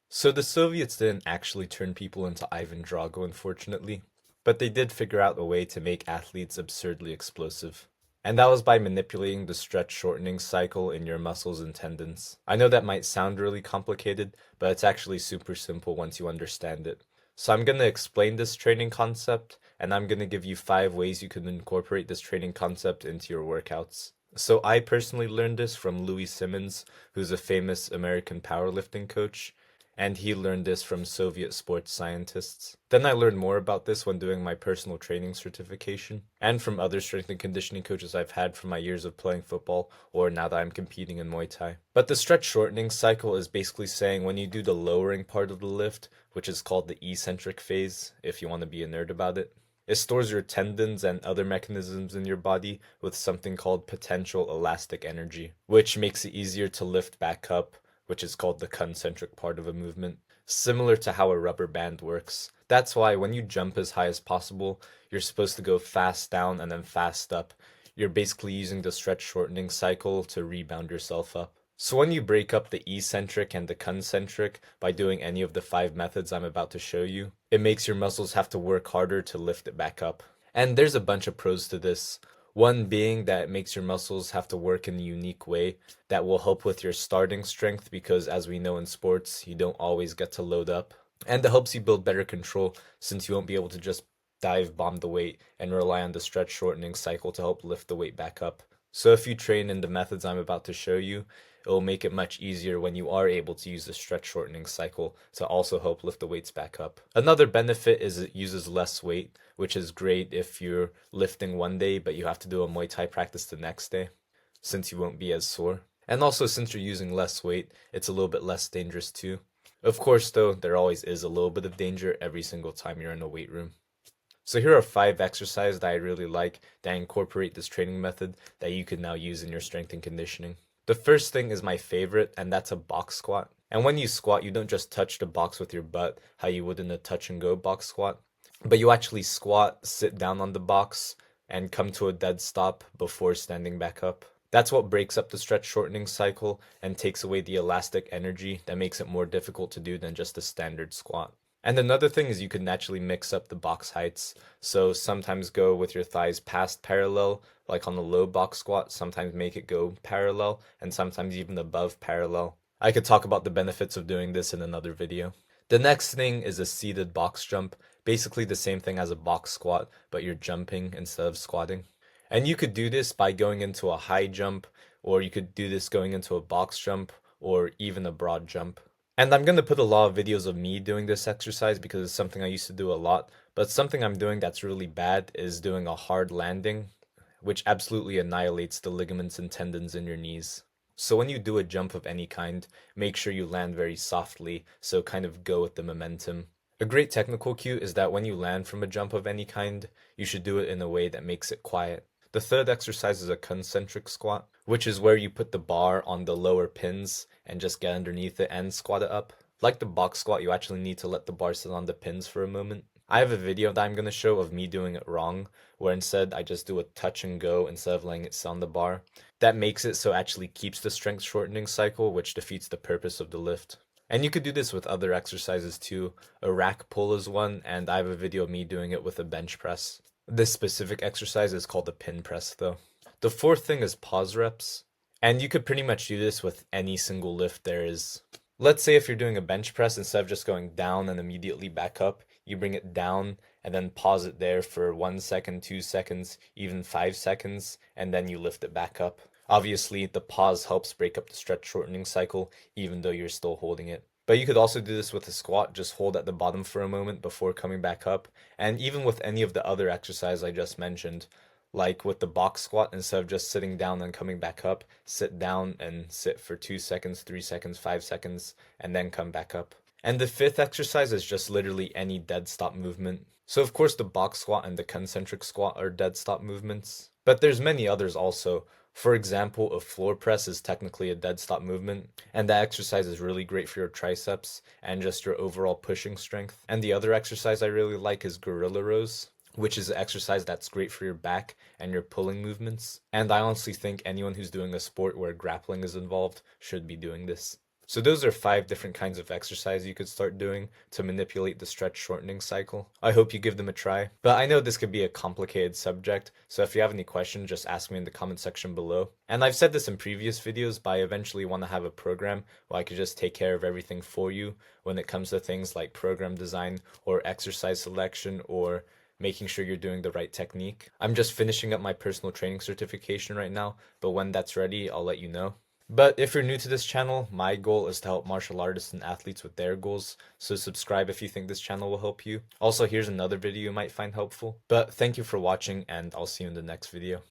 So the Soviets didn't actually turn people into Ivan Drago, unfortunately, but they did figure out a way to make athletes absurdly explosive. And that was by manipulating the stretch shortening cycle in your muscles and tendons. I know that might sound really complicated, but it's actually super simple once you understand it. So I'm going to explain this training concept, and I'm going to give you 5 ways you can incorporate this training concept into your workouts. So I personally learned this from Louis Simmons, who's a famous American powerlifting coach, and he learned this from Soviet sports scientists. Then I learned more about this when doing my personal training certification, and from other strength and conditioning coaches I've had from my years of playing football, or now that I'm competing in Muay Thai. But the stretch shortening cycle is basically saying when you do the lowering part of the lift, which is called the eccentric phase, if you want to be a nerd about it, it stores your tendons and other mechanisms in your body with something called potential elastic energy, which makes it easier to lift back up, which is called the concentric part of a movement, similar to how a rubber band works. That's why when you jump as high as possible, you're supposed to go fast down and then fast up. You're basically using the stretch shortening cycle to rebound yourself up. So when you break up the eccentric and the concentric by doing any of the 5 methods I'm about to show you, it makes your muscles have to work harder to lift it back up. And there's a bunch of pros to this. One being that it makes your muscles have to work in a unique way that will help with your starting strength because, as we know in sports, you don't always get to load up. And it helps you build better control since you won't be able to just dive bomb the weight and rely on the stretch shortening cycle to help lift the weight back up. So if you train in the methods I'm about to show you, it will make it much easier when you are able to use the stretch shortening cycle to also help lift the weights back up. Another benefit is it uses less weight, which is great if you're lifting one day but you have to do a Muay Thai practice the next day, since you won't be as sore. And also, since you're using less weight, it's a little bit less dangerous too. Of course, though, there always is a little bit of danger every single time you're in a weight room. So here are 5 exercises that I really like that incorporate this training method that you can now use in your strength and conditioning. The first thing is my favorite, and that's a box squat. And when you squat, you don't just touch the box with your butt, how you would in a touch and go box squat, but you actually squat, sit down on the box, and come to a dead stop before standing back up. That's what breaks up the stretch shortening cycle and takes away the elastic energy that makes it more difficult to do than just a standard squat. And another thing is you can naturally mix up the box heights. So sometimes go with your thighs past parallel, like on a low box squat, sometimes make it go parallel, and sometimes even above parallel. I could talk about the benefits of doing this in another video. The next thing is a seated box jump, basically the same thing as a box squat, but you're jumping instead of squatting. And you could do this by going into a high jump, or you could do this going into a box jump, or even a broad jump. And I'm going to put a lot of videos of me doing this exercise because it's something I used to do a lot. But something I'm doing that's really bad is doing a hard landing, which absolutely annihilates the ligaments and tendons in your knees. So when you do a jump of any kind, make sure you land very softly, so kind of go with the momentum. A great technical cue is that when you land from a jump of any kind, you should do it in a way that makes it quiet. The third exercise is a concentric squat, which is where you put the bar on the lower pins and just get underneath it and squat it up. Like the box squat, you actually need to let the bar sit on the pins for a moment. I have a video that I'm going to show of me doing it wrong, where instead I just do a touch and go instead of letting it sit on the bar. That makes it so it actually keeps the strength shortening cycle, which defeats the purpose of the lift. And you could do this with other exercises too. A rack pull is one, and I have a video of me doing it with a bench press. This specific exercise is called a pin press though. The fourth thing is pause reps. And you could pretty much do this with any single lift there is. Let's say if you're doing a bench press, instead of just going down and immediately back up, you bring it down and then pause it there for 1 second, 2 seconds, even 5 seconds, and then you lift it back up. Obviously, the pause helps break up the stretch shortening cycle, even though you're still holding it. But you could also do this with a squat, just hold at the bottom for a moment before coming back up. And even with any of the other exercises I just mentioned, like with the box squat, instead of just sitting down and coming back up, sit down and sit for 2 seconds, 3 seconds, 5 seconds, and then come back up. And the fifth exercise is just literally any dead stop movement. So of course the box squat and the concentric squat are dead stop movements, but there's many others also. For example, a floor press is technically a dead stop movement, and that exercise is really great for your triceps and just your overall pushing strength. And the other exercise I really like is gorilla rows, which is an exercise that's great for your back and your pulling movements. And I honestly think anyone who's doing a sport where grappling is involved should be doing this. So those are 5 different kinds of exercise you could start doing to manipulate the stretch shortening cycle. I hope you give them a try. But I know this could be a complicated subject, so if you have any questions, just ask me in the comment section below. And I've said this in previous videos, but I eventually want to have a program where I could just take care of everything for you when it comes to things like program design or exercise selection or making sure you're doing the right technique. I'm just finishing up my personal training certification right now, but when that's ready, I'll let you know. But if you're new to this channel, my goal is to help martial artists and athletes with their goals, so subscribe if you think this channel will help you. Also, here's another video you might find helpful. But thank you for watching, and I'll see you in the next video.